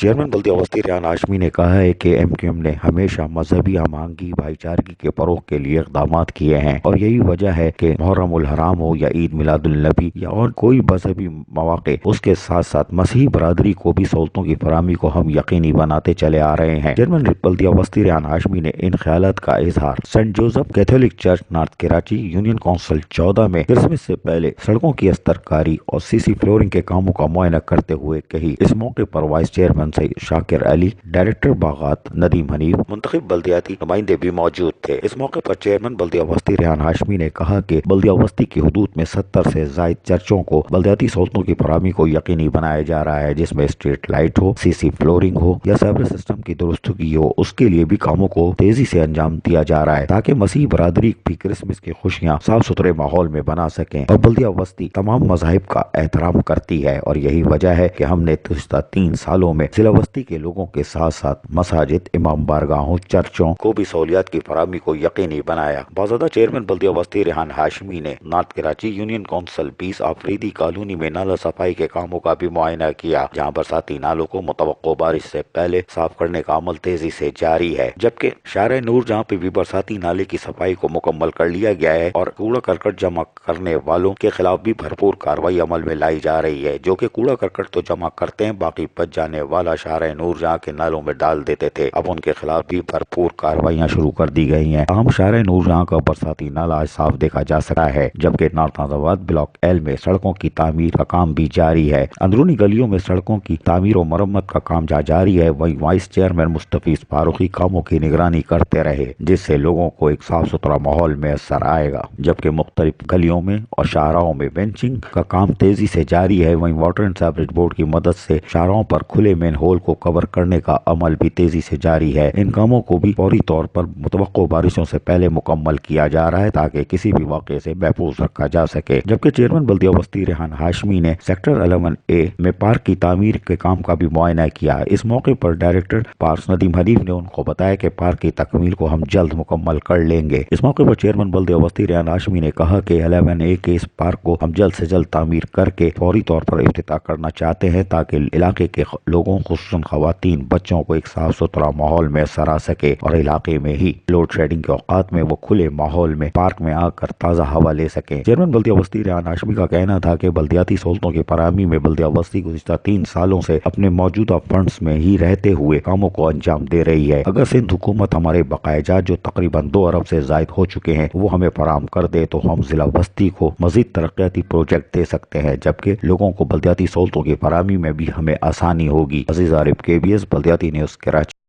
Chairman بلدیہ وسطی ریحان ہاشمی نے کہا ہے کہ MQM نے ہمیشہ مذہبی ہم آہنگی بھائی چارگی کے فروغ کے لیے اقدامات کیے ہیں اور یہی وجہ ہے کہ محرم الحرام ہو یا عید میلاد النبی یا اور کوئی مذہبی مواقع، اس کے ساتھ ساتھ مسیحی برادری کو بھی سہولتوں کی فراہمی کو ہم یقینی بناتے چلے آ رہے ہیں۔ چیئرمین بلدیہ وسطی ریحان ہاشمی نے ان خیالات کا اظہار Saint Joseph Catholic Church North Karachi union council 14 میں کرسمس سے پہلے سڑکوں کی استر کاری اور CC فلورنگ کے کاموں کا معائنہ کرتے ہوئے کہی۔ اس موقع پر وائس چیئرمین شاکر علی، ڈائریکٹر باغات ندیم حنیف، منتخب بلدیاتی نمائندے بھی موجود تھے۔ اس موقع پر چیئرمین بلدیہ وسطی ریحان ہاشمی نے کہا کہ بلدیہ وسطی کی حدود میں 70 سے زائد چرچوں کو بلدیاتی سہولتوں کی فراہمی کو یقینی بنایا جا رہا ہے، جس میں اسٹریٹ لائٹ ہو، CC فلورنگ ہو یا سیور سسٹم کی درستگی ہو۔ اس کے لیے بھی کاموں کو تیزی سے انجام دیا جا رہا ہے تاکہ مسیحی برادری بھی کرسمس کی خوشیاں صاف ستھرے ماحول میں بنا سکیں۔ اور بلدیہ وسطی تمام مذاہب کا احترام کرتی ہے اور یہی وجہ ہے کہ ہم نے گزشتہ 3 سالوں میں ضلع وسطی کے لوگوں کے ساتھ ساتھ مساجد، امام بارگاہوں، چرچوں کو بھی سہولیات کی فراہمی کو یقینی بنایا۔ باضابطہ چیئرمین بلدیہ وسطی ریحان ہاشمی نے north Karachi union council 20 Afridi colony میں نالہ صفائی کے کاموں کا بھی معائنہ کیا، جہاں برساتی نالوں کو متوقع بارش سے پہلے صاف کرنے کا عمل تیزی سے جاری ہے، جبکہ شارع نور جہاں پہ بھی برساتی نالے کی صفائی کو مکمل کر لیا گیا ہے اور کوڑا کرکٹ جمع کرنے والوں کے خلاف بھی بھرپور کارروائی عمل میں لائی جا رہی ہے، جو کہ کوڑا کرکٹ تو جمع کرتے ہیں، باقی بچ جانے والا شارع نور جہاں کے نالوں میں ڈال دیتے تھے، اب ان کے خلاف بھی بھرپور کارروائیاں شروع کر دی گئی ہیں۔ عام شارع نور جہاں کا برساتی نالا آج صاف دیکھا جا سکتا ہے، جبکہ نارتھ آباد بلاک L میں سڑکوں کی تعمیر کا کام بھی جاری ہے۔ اندرونی گلیوں میں سڑکوں کی تعمیر و مرمت کا کام جاری ہے۔ وہیں وائس چیئرمین مستفیض فاروقی کاموں کی نگرانی کرتے رہے، جس سے لوگوں کو ایک صاف ستھرا ماحول میسر آئے گا، جبکہ مختلف گلیوں میں اور شاہراہوں میں بینچنگ کا کام تیزی سے جاری ہے۔ وہیں واٹر اینڈ سیوریج بورڈ کی مدد سے شاہراہوں پر کھلے مین ہول کو کور کرنے کا عمل بھی تیزی سے جاری ہے۔ ان کاموں کو بھی فوری طور پر متوقع بارشوں سے پہلے مکمل کیا جا رہا ہے تاکہ کسی بھی واقعے سے محفوظ رکھا جا سکے، جبکہ چیئرمین بلدیہ وسطی ریحان ہاشمی نے سیکٹر 11A میں پارک کی تعمیر کے کام کا بھی معائنہ کیا۔ اس موقع پر ڈائریکٹر پارکس ندیم حنیف نے ان کو بتایا کہ پارک کی تکمیل کو ہم جلد مکمل کر لیں گے۔ اس موقع پر چیئرمین بلدیہ وسطی ریحان ہاشمی نے کہا کہ 11A کے اس پارک کو ہم جلد سے جلد تعمیر کر کے فوری طور پر افتتاح کرنا چاہتے ہیں تاکہ علاقے کے لوگوں خصوصاً خواتین، بچوں کو ایک صاف ستھرا ماحول میسر آ سکے اور علاقے میں ہی لوڈ شیڈنگ کے اوقات میں وہ کھلے ماحول میں پارک میں آ کر تازہ ہوا لے سکیں۔ چیئرمین بلدیہ وسطی ریحان ہاشمی کا کہنا تھا کہ بلدیاتی سہولتوں کی فراہمی میں بلدیہ وسطی گزشتہ 3 سالوں سے اپنے موجودہ فنڈز میں ہی رہتے ہوئے کاموں کو انجام دے رہی ہے۔ اگر سندھ حکومت ہمارے بقایا جات جو تقریباً 2 ارب سے زائد ہو چکے ہیں وہ ہمیں فراہم کر دے تو ہم ضلع وسطی کو مزید ترقیاتی پروجیکٹ دے سکتے ہیں، جبکہ لوگوں کو بلدیاتی سہولتوں کی فراہمی میں بھی ہمیں آسانی ہوگی۔ عزیز عارف KBS بلدیاتی نیوز کراچی۔